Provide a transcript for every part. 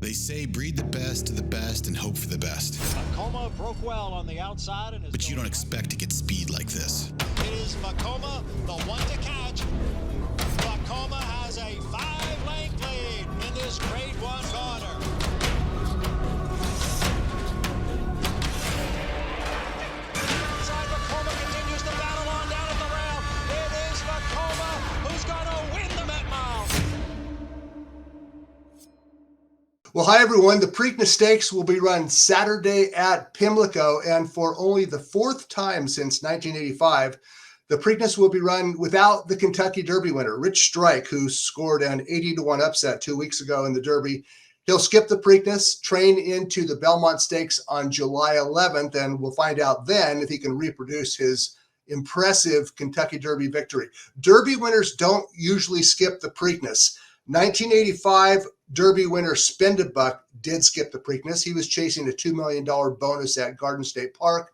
They say breed the best to the best and hope for the best. Vekoma broke well on the outside and is But you don't expect to get speed like this. It is Vekoma, the one to catch. Vekoma has a 5-length lead in this Grade 1 corner. Inside, Vekoma continues to battle on down at the rail. It is Vekoma who's going to win the Met Mile. Well, hi, everyone. The Preakness Stakes will be run Saturday at Pimlico, and for only the 4th time since 1985, the Preakness will be run without the Kentucky Derby winner, Rich Strike, who scored an 80-1 upset 2 weeks ago in the Derby. He'll skip the Preakness, train into the Belmont Stakes on July 11th, and we'll find out then if he can reproduce his impressive Kentucky Derby victory. Derby winners don't usually skip the Preakness. 1985 Derby winner Spendthrift did skip the Preakness. He was chasing a $2 million bonus at Garden State Park.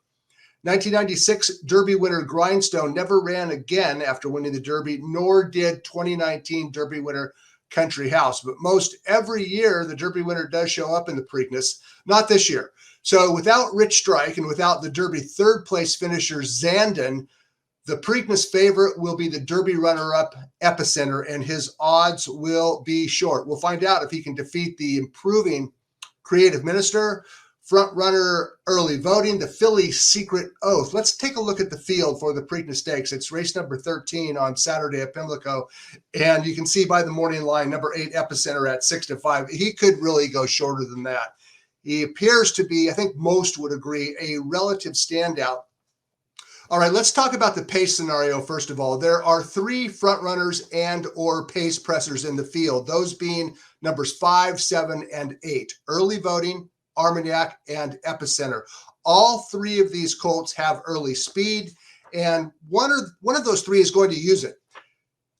1996 Derby winner Grindstone never ran again after winning the Derby, nor did 2019 Derby winner Country House. But most every year, the Derby winner does show up in the Preakness, not this year. So without Rich Strike and without the Derby third place finisher Zandon, the Preakness favorite will be the Derby runner-up EPICENTER, and his odds will be short. We'll find out if he can defeat the improving Creative Minister, front runner Early Voting, the Fillies Secret Oath. Let's take a look at the field for the Preakness Stakes. It's race number 13 on Saturday at Pimlico, and you can see by the morning line, number 8 EPICENTER at 6-5. He could really go shorter than that. He appears to be, I think most would agree, a relative standout. All right, let's talk about the pace scenario first of all. There are 3 front runners and or pace pressers in the field, those being numbers 5, 7, and 8. Early Voting, ARMAGNAC, and EPICENTER. All 3 of these colts have early speed, and one of those 3 is going to use it.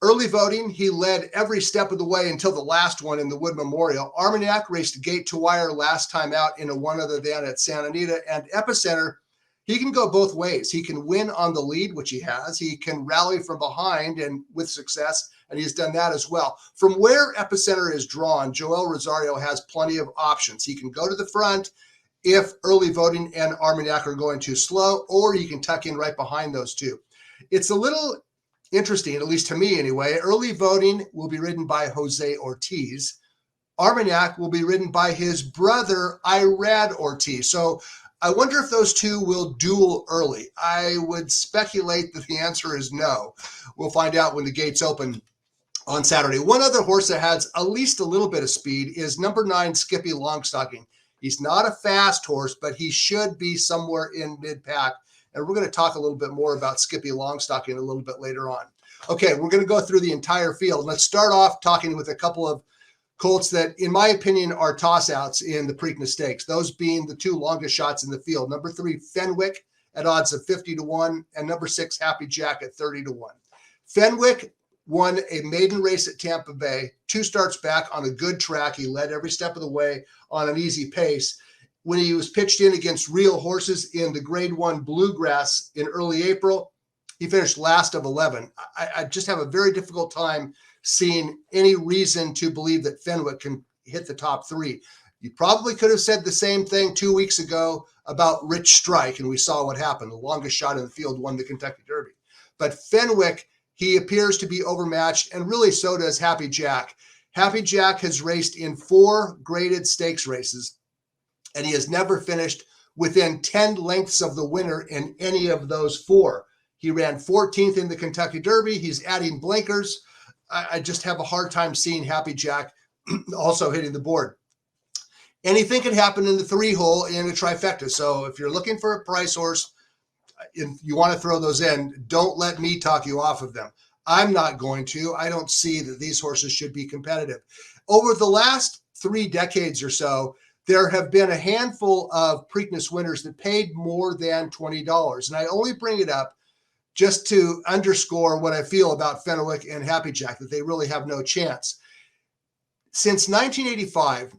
Early Voting, he led every step of the way until the last one in the Wood Memorial. ARMAGNAC raced gate to wire last time out in a one other than at Santa Anita, and EPICENTER, he can go both ways. He can win on the lead, which he has. He can rally from behind and with success, and he's done that as well. From where EPICENTER is drawn, Joel Rosario has plenty of options. He can go to the front if Early Voting and ARMAGNAC are going too slow, or he can tuck in right behind those two. It's a little interesting, at least to me anyway. Early Voting will be ridden by Jose Ortiz. ARMAGNAC will be ridden by his brother, Irad Ortiz. So I wonder if those two will duel early. I would speculate that the answer is no. We'll find out when the gates open on Saturday. One other horse that has at least a little bit of speed is number 9, SKIPPYLONGSTOCKING. He's not a fast horse, but he should be somewhere in mid-pack. And we're going to talk a little bit more about SKIPPYLONGSTOCKING a little bit later on. Okay, we're going to go through the entire field. Let's start off talking with a couple of colts that, in my opinion, are toss-outs in the Preakness Stakes, those being the 2 longest shots in the field. Number 3, FENWICK at odds of 50-1, and number 6, Happy Jack at 30-1. FENWICK won a maiden race at Tampa Bay, 2 starts back on a good track. He led every step of the way on an easy pace. When he was pitched in against real horses in the Grade 1 Bluegrass in early April, he finished last of 11. I just have a very difficult time seeing any reason to believe that FENWICK can hit the top 3. You probably could have said the same thing 2 weeks ago about Rich Strike, and we saw what happened. The longest shot in the field won the Kentucky Derby. But FENWICK, he appears to be overmatched, and really so does Happy Jack. Happy Jack has raced in 4 graded stakes races, and he has never finished within 10 lengths of the winner in any of those 4. He ran 14th in the Kentucky Derby. He's adding blinkers. I just have a hard time seeing Happy Jack also hitting the board. Anything can happen in the 3-hole in a trifecta. So if you're looking for a price horse, if you want to throw those in, don't let me talk you off of them. I'm not going to. I don't see that these horses should be competitive. Over the last 3 decades or so, there have been a handful of Preakness winners that paid more than $20. And I only bring it up just to underscore what I feel about FENWICK and Happy Jack, that they really have no chance. Since 1985,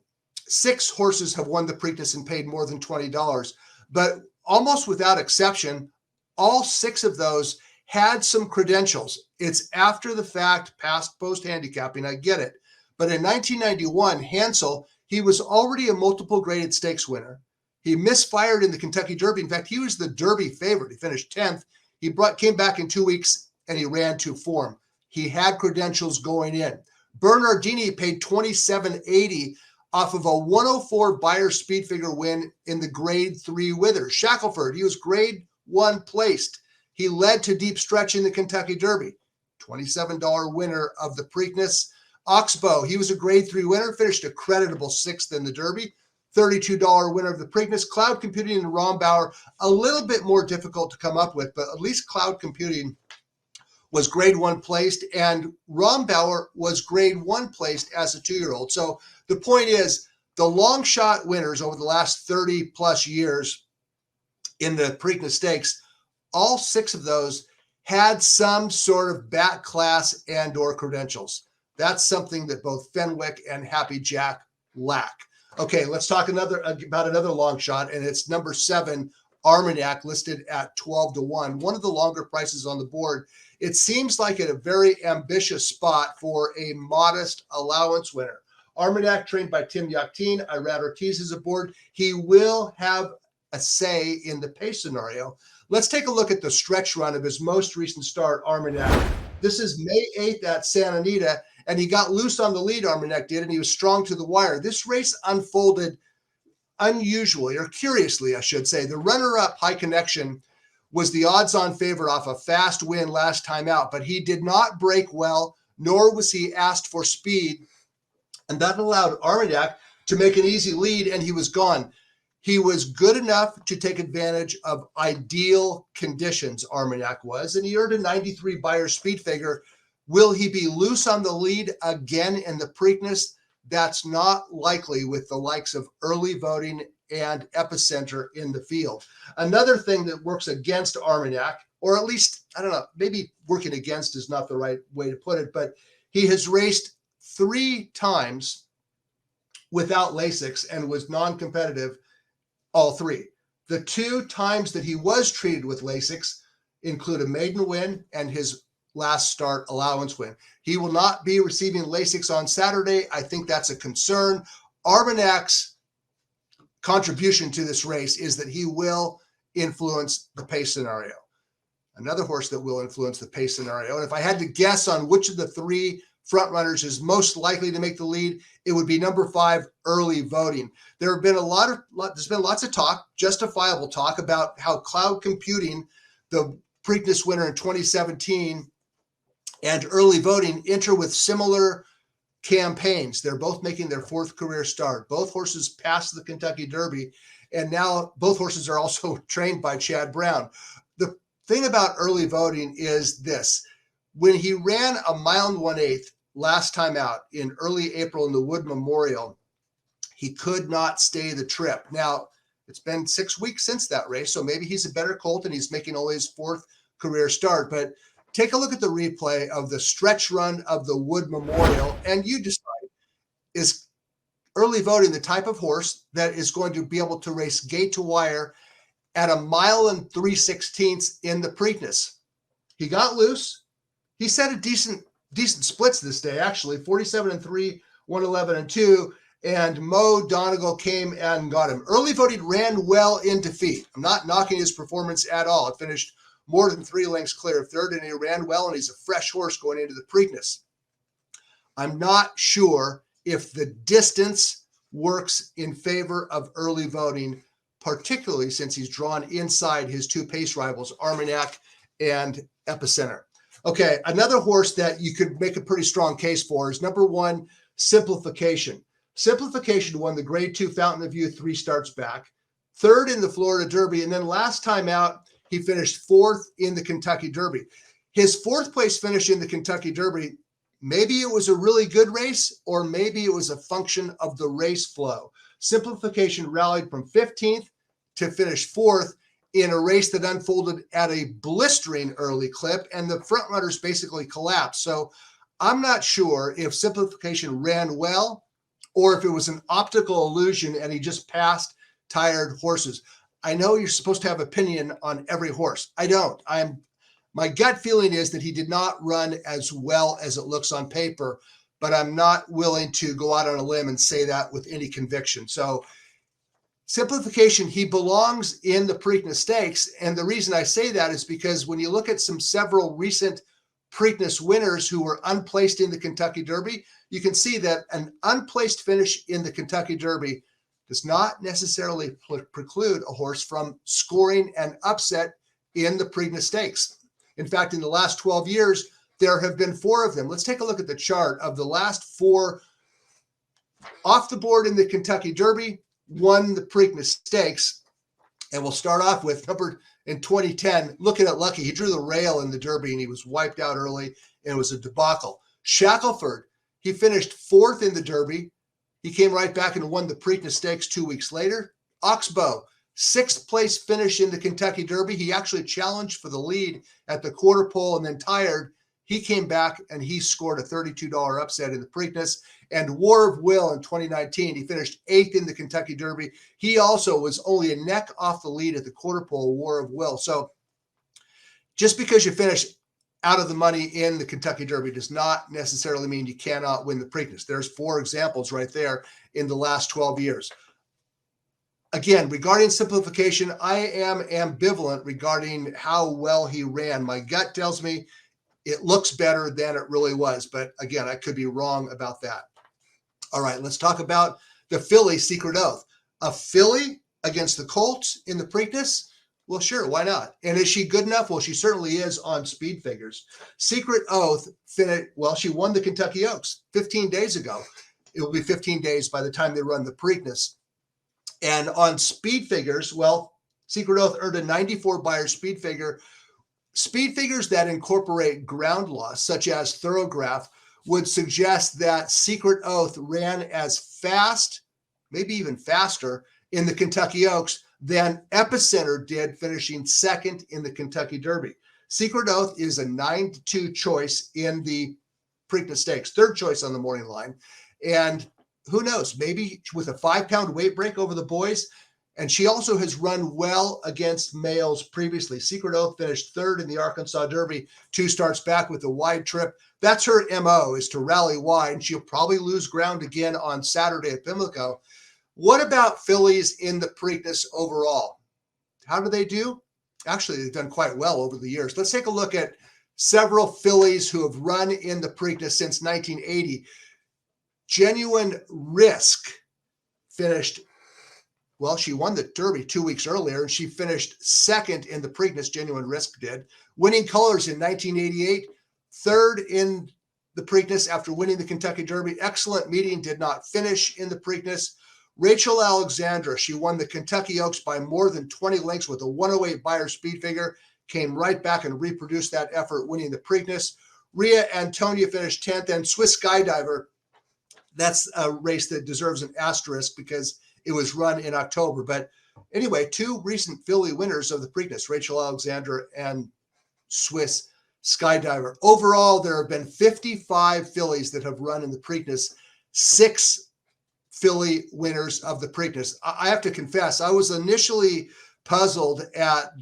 6 horses have won the Preakness and paid more than $20, but almost without exception, all 6 of those had some credentials. It's after the fact, past post handicapping, I get it. But in 1991, Hansel, He was already a multiple graded stakes winner. He misfired in the Kentucky Derby. In fact, he was the Derby favorite. He finished 10th. He came back in 2 weeks and he ran to form. He had credentials going in. Bernardini paid $27.80 off of a 104 Beyer speed figure win in the grade 3 Withers. Shackleford, he was grade 1 placed. He led to deep stretch in the Kentucky Derby. $27 winner of the Preakness. Oxbow, he was a grade 3 winner, finished a creditable 6th in the Derby. $32 winner of the Preakness. Cloud Computing and Rombauer, a little bit more difficult to come up with, but at least Cloud Computing was grade 1 placed, and Rombauer was grade 1 placed as a 2-year-old. So the point is, the long shot winners over the last 30 plus years in the Preakness Stakes, all 6 of those had some sort of back class and or credentials. That's something that both FENWICK and Happy Jack lack. Okay, let's talk about another long shot, and it's number 7, ARMAGNAC, listed at 12-1. One of the longer prices on the board. It seems like a very ambitious spot for a modest allowance winner. ARMAGNAC, trained by Tim Yakteen. Irad Ortiz is aboard. He will have a say in the pace scenario. Let's take a look at the stretch run of his most recent start, ARMAGNAC. This is May 8th at Santa Anita, and he got loose on the lead, ARMAGNAC did, and he was strong to the wire. This race unfolded unusually, or curiously, I should say. The runner-up, High Connection, was the odds-on favorite off a fast win last time out, but he did not break well, nor was he asked for speed, and that allowed ARMAGNAC to make an easy lead, and he was gone. He was good enough to take advantage of ideal conditions, ARMAGNAC was, and he earned a 93 Beyer speed figure. Will he be loose on the lead again in the Preakness? That's not likely with the likes of early voting and Epicenter in the field. Another thing that works against ARMAGNAC, or at least, I don't know, maybe working against is not the right way to put it, but he has raced 3 times without Lasix and was non-competitive all 3. The 2 times that he was treated with Lasix include a maiden win and his last start allowance win. He will not be receiving Lasix on Saturday. I think that's a concern. ARMAGNAC's contribution to this race is that he will influence the pace scenario. Another horse that will influence the pace scenario, and if I had to guess on which of the 3 front runners is most likely to make the lead, it would be number 5, Early Voting. There's been lots of talk, justifiable talk, about how Cloud Computing, the Preakness winner in 2017, and Early Voting enter with similar campaigns. They're both making their 4th career start. Both horses passed the Kentucky Derby, and now both horses are also trained by Chad Brown. The thing about Early Voting is this. When he ran a 1 1/8 last time out in early April in the Wood Memorial, he could not stay the trip. Now, it's been 6 weeks since that race, so maybe he's a better colt and he's making only his 4th career start. But take a look at the replay of the stretch run of the Wood Memorial, and you decide, is Early Voting the type of horse that is going to be able to race gate to wire at 1 3/16 in the Preakness? He got loose. He set a decent splits this day, actually, 47-3, 111-2, and Mo Donegal came and got him. Early Voting ran well in defeat. I'm not knocking his performance at all. It finished more than 3 lengths clear of 3rd, and he ran well, and he's a fresh horse going into the Preakness. I'm not sure if the distance works in favor of Early Voting, particularly since he's drawn inside his 2 pace rivals, ARMAGNAC and Epicenter. Okay, another horse that you could make a pretty strong case for is number 1, Simplification. Simplification won the grade 2 Fountain of Youth 3 starts back, 3rd in the Florida Derby, and then last time out, he finished 4th in the Kentucky Derby. His 4th place finish in the Kentucky Derby, maybe it was a really good race, or maybe it was a function of the race flow. Simplification rallied from 15th to finish 4th in a race that unfolded at a blistering early clip, and the front runners basically collapsed. So I'm not sure if Simplification ran well or if it was an optical illusion and he just passed tired horses. I know you're supposed to have opinion on every horse. I don't. My gut feeling is that he did not run as well as it looks on paper, but I'm not willing to go out on a limb and say that with any conviction. So Simplification, he belongs in the Preakness Stakes. And the reason I say that is because when you look at several recent Preakness winners who were unplaced in the Kentucky Derby, you can see that an unplaced finish in the Kentucky Derby does not necessarily preclude a horse from scoring an upset in the Preakness Stakes. In fact, in the last 12 years, there have been 4 of them. Let's take a look at the chart of the last 4 off the board in the Kentucky Derby, won the Preakness Stakes. And we'll start off with number in 2010, looking at Lucky. He drew the rail in the Derby and he was wiped out early and it was a debacle. Shackleford, he finished 4th in the Derby. He came right back and won the Preakness Stakes 2 weeks later. Oxbow, 6th place finish in the Kentucky Derby. He actually challenged for the lead at the quarter pole and then tired. He came back and he scored a $32 upset in the Preakness. And War of Will in 2019, he finished 8th in the Kentucky Derby. He also was only a neck off the lead at the quarter pole, War of Will. So just because you finish out of the money in the Kentucky Derby does not necessarily mean you cannot win the Preakness. There's 4 examples right there in the last 12 years. Again, regarding Simplification, I am ambivalent regarding how well he ran. My gut tells me it looks better than it really was. But again, I could be wrong about that. All right, let's talk about the filly Secret Oath. A filly against the Colts in the Preakness? Well, sure, why not? And is she good enough? Well, she certainly is on speed figures. Secret Oath finished, well, she won the Kentucky Oaks 15 days ago. It will be 15 days by the time they run the Preakness. And on speed figures, well, Secret Oath earned a 94 Beyer speed figure. Speed figures that incorporate ground loss, such as Thorograph, would suggest that Secret Oath ran as fast, maybe even faster, in the Kentucky Oaks than Epicenter did, finishing 2nd in the Kentucky Derby. Secret Oath is a 9-2 choice in the Preakness Stakes, 3rd choice on the morning line. And who knows, maybe with a 5-pound weight break over the boys. And she also has run well against males previously. Secret Oath finished 3rd in the Arkansas Derby, 2 starts back with a wide trip. That's her MO, is to rally wide. And she'll probably lose ground again on Saturday at Pimlico. What about fillies in the Preakness overall? How do they do? Actually, they've done quite well over the years. Let's take a look at several fillies who have run in the Preakness since 1980. Genuine Risk finished, well, she won the Derby 2 weeks earlier, and she finished 2nd in the Preakness, Genuine Risk did. Winning Colors in 1988, 3rd in the Preakness after winning the Kentucky Derby. Excellent Meeting did not finish in the Preakness. Rachel Alexandra, she won the Kentucky Oaks by more than 20 lengths with a 108 Beyer speed figure, came right back and reproduced that effort, winning the Preakness. Rhea Antonia finished 10th, and Swiss Skydiver, that's a race that deserves an asterisk because it was run in October. But anyway, 2 recent filly winners of the Preakness, Rachel Alexandra and Swiss Skydiver. Overall, there have been 55 fillies that have run in the Preakness, 6 filly winners of the Preakness. I have to confess, I was initially puzzled at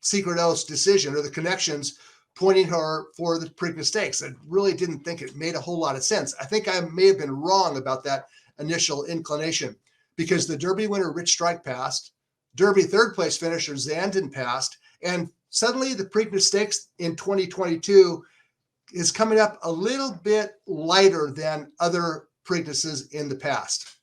Secret Oath's decision or the connections pointing her for the Preakness Stakes. I really didn't think it made a whole lot of sense. I think I may have been wrong about that initial inclination because the Derby winner, Rich Strike, passed. Derby 3rd place finisher, Zandon, passed. And suddenly the Preakness Stakes in 2022 is coming up a little bit lighter than other Preaknesses in the past.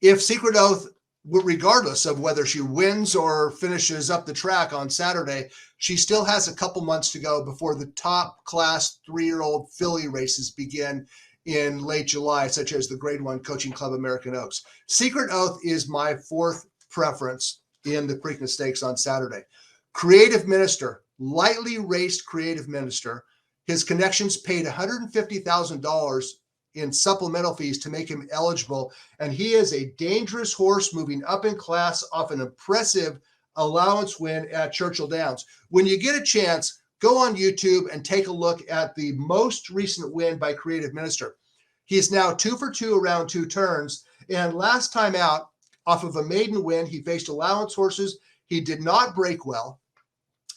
If Secret Oath, regardless of whether she wins or finishes up the track on Saturday, she still has a couple months to go before the top class 3-year-old filly races begin in late July, such as the Grade 1 Coaching Club American Oaks. Secret Oath is my 4th preference in the Preakness Stakes on Saturday. Creative Minister, lightly raced Creative Minister. His connections paid $150,000 in supplemental fees to make him eligible. And he is a dangerous horse moving up in class off an impressive allowance win at Churchill Downs. When you get a chance, go on YouTube and take a look at the most recent win by Creative Minister. He's now 2 for 2 around 2 turns. And last time out, off of a maiden win, he faced allowance horses. He did not break well.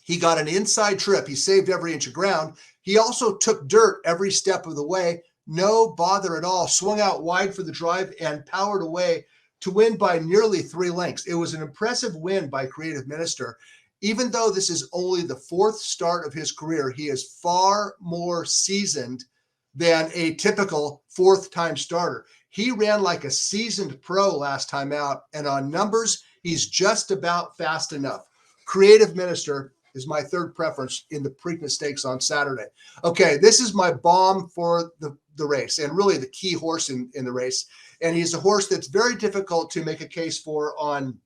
He got an inside trip. He saved every inch of ground. He also took dirt every step of the way. no bother at all, swung out wide for the drive and powered away to win by nearly 3 lengths. It was an impressive win by Creative Minister. Even though this is only the 4th start of his career, he is far more seasoned than a typical 4th-time starter. He ran like a seasoned pro last time out, and on numbers, he's just about fast enough. Creative Minister is my 3rd preference in the Preakness Stakes on Saturday. Okay, this is my bomb for the race, and really the key horse in the race. And he's a horse that's very difficult to make a case for on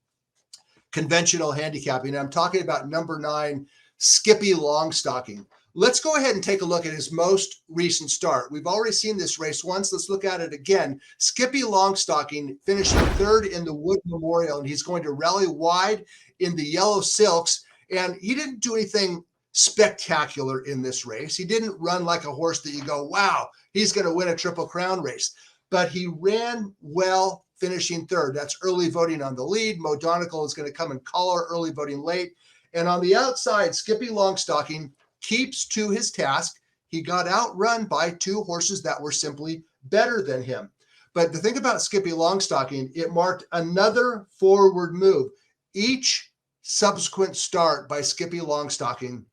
conventional handicapping. And I'm talking about number 9, SKIPPYLONGSTOCKING. Let's go ahead and take a look at his most recent start. We've already seen this race once. Let's look at it again. SKIPPYLONGSTOCKING finishing 3rd in the Wood Memorial, and he's going to rally wide in the Yellow Silks. And he didn't do anything spectacular in this race. He didn't run like a horse that you go, wow, he's going to win a Triple Crown race. But he ran well, finishing 3rd. That's early voting on the lead. Mo Donegal is going to come and collar early voting late. And on the outside, SKIPPYLONGSTOCKING keeps to his task. He got outrun by 2 horses that were simply better than him. But the thing about SKIPPYLONGSTOCKING, it marked another forward move. Each subsequent start by SKIPPYLONGSTOCKING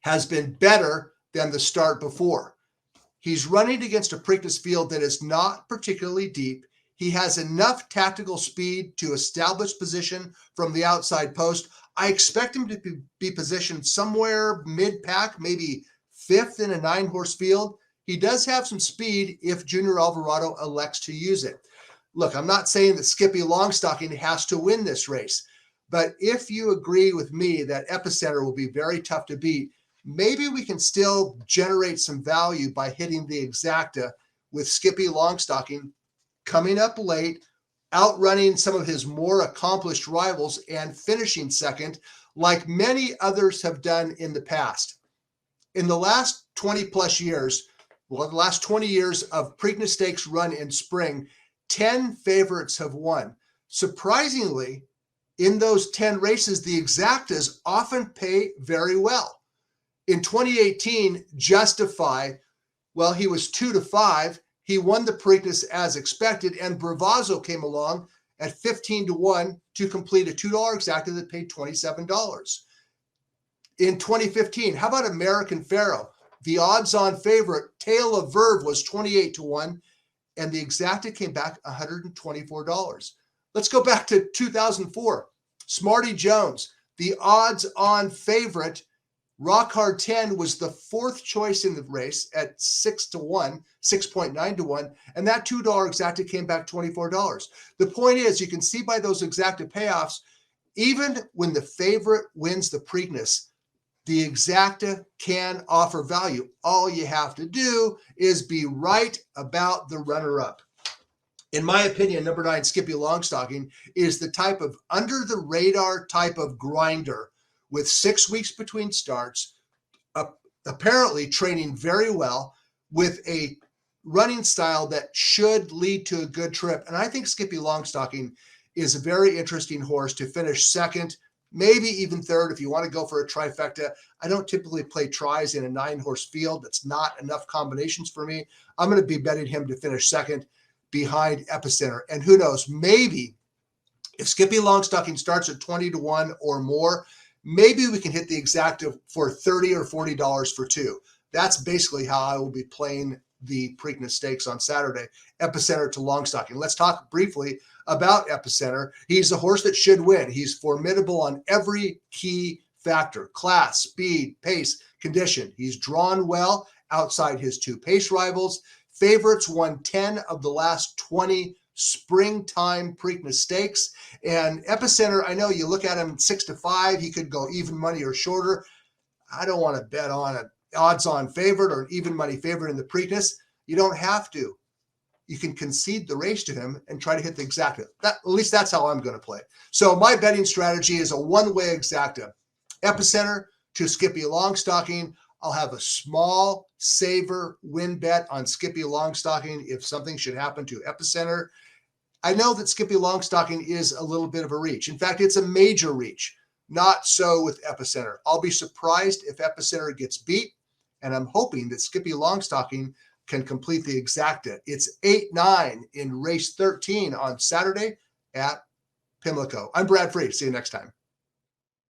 has been better than the start before. He's running against a Preakness field that is not particularly deep. He has enough tactical speed to establish position from the outside post. I expect him to be positioned somewhere mid-pack, maybe 5th in a 9-horse field. He does have some speed if Junior Alvarado elects to use it. Look, I'm not saying that SKIPPYLONGSTOCKING has to win this race, but if you agree with me that EPICENTER will be very tough to beat, maybe we can still generate some value by hitting the exacta with SKIPPYLONGSTOCKING coming up late, outrunning some of his more accomplished rivals and finishing 2nd, like many others have done in the past. In the last 20 plus years, well, the last 20 years of Preakness Stakes run in spring, 10 favorites have won. Surprisingly, in those 10 races, the exactas often pay very well. In 2018, Justify, well, he was 2-5. He won the Preakness as expected, and Bravazzo came along at 15-1 to complete a $2 exacta that paid $27. In 2015, how about American Pharaoh? The odds-on favorite, Tale of Verve, was 28-1, and the exacta came back $124. Let's go back to 2004. Smarty Jones, the odds-on favorite, Rock Hard 10 was the 4th choice in the race at 6-1, 6.9-1, and that $2 exacta came back $24. The point is, you can see by those exacta payoffs, even when the favorite wins the Preakness, the exacta can offer value. All you have to do is be right about the runner-up. In my opinion, number 9, SKIPPYLONGSTOCKING, is the type of under-the-radar type of grinder with 6 weeks between starts, apparently training very well with a running style that should lead to a good trip. And I think SKIPPYLONGSTOCKING is a very interesting horse to finish 2nd, maybe even 3rd if you want to go for a trifecta. I don't typically play tries in a 9-horse field. That's not enough combinations for me. I'm going to be betting him to finish 2nd behind EPICENTER. And who knows, maybe if SKIPPYLONGSTOCKING starts at 20-1 or more, maybe we can hit the exacta for $30 or $40 for 2. That's basically how I will be playing the Preakness Stakes on Saturday, EPICENTER to Longstocking. Let's talk briefly about EPICENTER. He's a horse that should win. He's formidable on every key factor: class, speed, pace, condition. He's drawn well outside his 2 pace rivals. Favorites won 10 of the last 20 springtime Preakness Stakes. And EPICENTER, I know you look at him 6-5, he could go even money or shorter. I don't want to bet on an odds-on favorite or an even money favorite in the Preakness. You don't have to. You can concede the race to him and try to hit the exacta. At least that's how I'm going to play. So my betting strategy is a one-way exacta. EPICENTER to SKIPPYLONGSTOCKING. I'll have a small saver win bet on SKIPPYLONGSTOCKING if something should happen to EPICENTER. I know that SKIPPYLONGSTOCKING is a little bit of a reach. In fact, it's a major reach. Not so with EPICENTER. I'll be surprised if EPICENTER gets beat, and I'm hoping that SKIPPYLONGSTOCKING can complete the exacta. It's 8-9 in race 13 on Saturday at Pimlico. I'm Brad Free. See you next time.